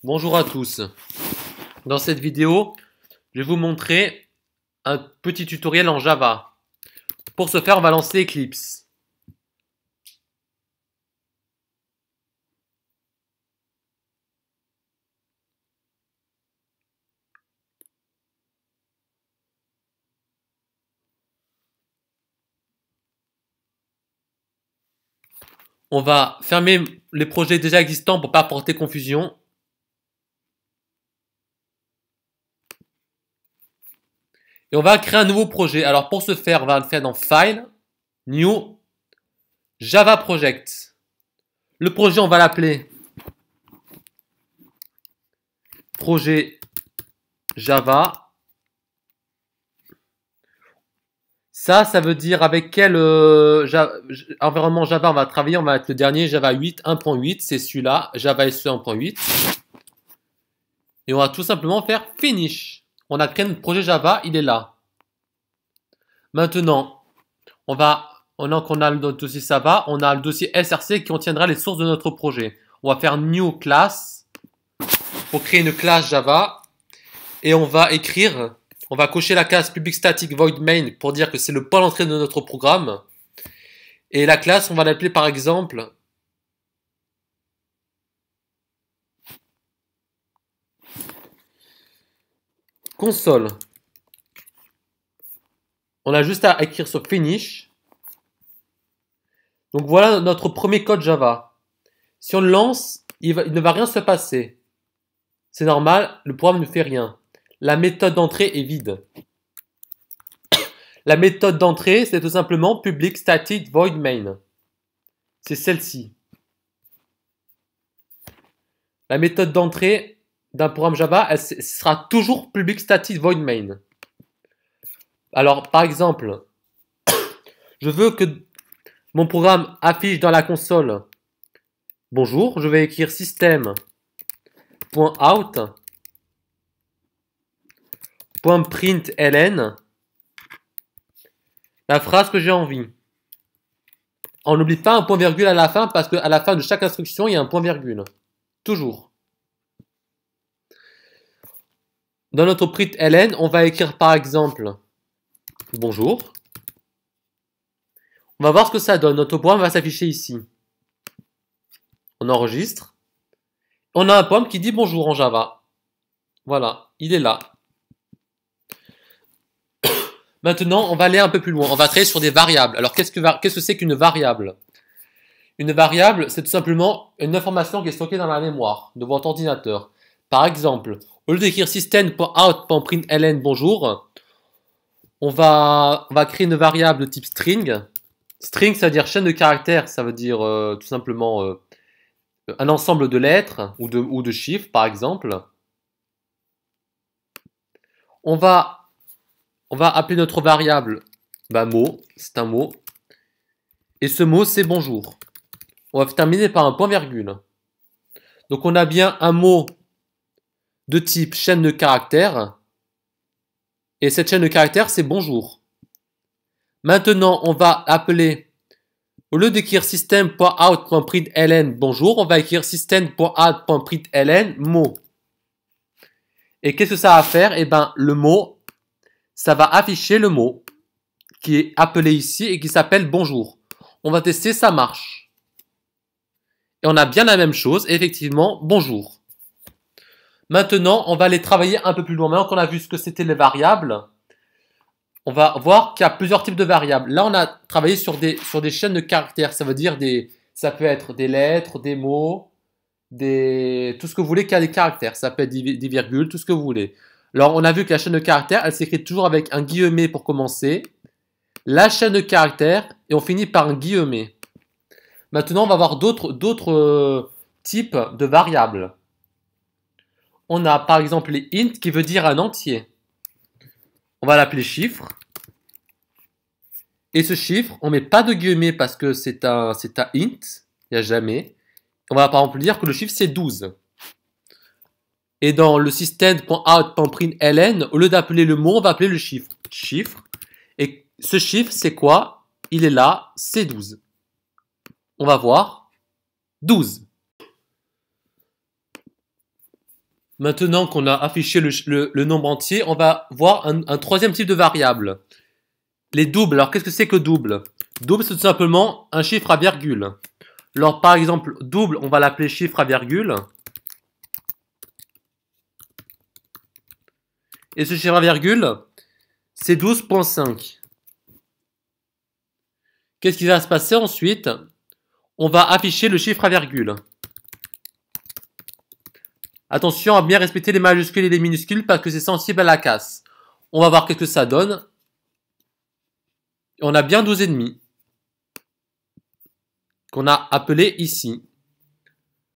Bonjour à tous. Dans cette vidéo, je vais vous montrer un petit tutoriel en Java. Pour ce faire, on va lancer Eclipse. On va fermer les projets déjà existants pour ne pas porter confusion. Et on va créer un nouveau projet. Alors pour ce faire, on va le faire dans File, New, Java Project. Le projet, on va l'appeler Projet Java. Ça veut dire avec quel environnement Java on va travailler. On va mettre le dernier, Java 8, 1.8, c'est celui-là, Java SE 1.8. Et on va tout simplement faire Finish. On a créé notre projet Java, il est là. Maintenant, maintenant qu'on a le dossier Java, on a le dossier src qui contiendra les sources de notre projet. On va faire New Class pour créer une classe Java. Et on va écrire, on va cocher la case public static void main pour dire que c'est le point d'entrée de notre programme. Et la classe, on va l'appeler par exemple console. On a juste à écrire sur finish. Donc voilà notre premier code Java. Si on le lance, il ne va rien se passer. C'est normal, le programme ne fait rien. La méthode d'entrée est vide. La méthode d'entrée, c'est tout simplement public static void main. C'est celle-ci. La méthode d'entrée d'un programme Java, elle sera toujours public static void main. Alors, par exemple, je veux que mon programme affiche dans la console bonjour. Je vais écrire system.out.println la phrase que j'ai envie. On n'oublie pas un point virgule à la fin parce qu'à la fin de chaque instruction, il y a un point virgule. Toujours. Dans notre println, on va écrire par exemple bonjour. On va voir ce que ça donne. Notre programme va s'afficher ici. On enregistre. On a un programme qui dit bonjour en Java. Voilà, il est là. Maintenant, on va aller un peu plus loin. On va travailler sur des variables. Alors, qu'est-ce que c'est qu'une variable? Une variable, c'est tout simplement une information qui est stockée dans la mémoire de votre ordinateur. Par exemple, au lieu d'écrire system.out.println bonjour, on va créer une variable de type string. String, ça veut dire chaîne de caractères, ça veut dire tout simplement un ensemble de lettres ou de chiffres, par exemple. On va appeler notre variable mot, c'est un mot. Et ce mot, c'est bonjour. On va terminer par un point virgule. Donc on a bien un mot de type chaîne de caractères. Et cette chaîne de caractères, c'est bonjour. Maintenant, on va appeler, au lieu d'écrire system.out.println bonjour, on va écrire system.out.println mot. Et qu'est-ce que ça va faire? Eh bien, le mot, ça va afficher le mot qui est appelé ici et qui s'appelle bonjour. On va tester, ça marche. Et on a bien la même chose, effectivement, bonjour. Maintenant, on va aller travailler un peu plus loin. Maintenant qu'on a vu ce que c'était les variables, on va voir qu'il y a plusieurs types de variables. Là, on a travaillé sur des chaînes de caractères. Ça veut dire ça peut être des lettres, des mots, tout ce que vous voulez qui a des caractères. Ça peut être des virgules, tout ce que vous voulez. Alors, on a vu que la chaîne de caractères, elle s'écrit toujours avec un guillemet pour commencer, la chaîne de caractères, et on finit par un guillemet. Maintenant, on va voir d'autres types de variables. On a par exemple les int qui veut dire un entier. On va l'appeler chiffre. Et ce chiffre, on met pas de guillemets parce que c'est un int. Il n'y a jamais. On va par exemple dire que le chiffre c'est 12. Et dans le system.out.println, au lieu d'appeler le mot, on va appeler le chiffre. Chiffre. Et ce chiffre, c'est quoi? Il est là, c'est 12. On va voir 12. Maintenant qu'on a affiché le nombre entier, on va voir un troisième type de variable. Les doubles. Alors, qu'est-ce que c'est que double? Double, c'est tout simplement un chiffre à virgule. Alors, par exemple, double, on va l'appeler chiffre à virgule. Et ce chiffre à virgule, c'est 12,5. Qu'est-ce qui va se passer ensuite? On va afficher le chiffre à virgule. Attention à bien respecter les majuscules et les minuscules parce que c'est sensible à la casse. On va voir qu'est-ce que ça donne. On a bien 12,5 qu'on a appelé ici.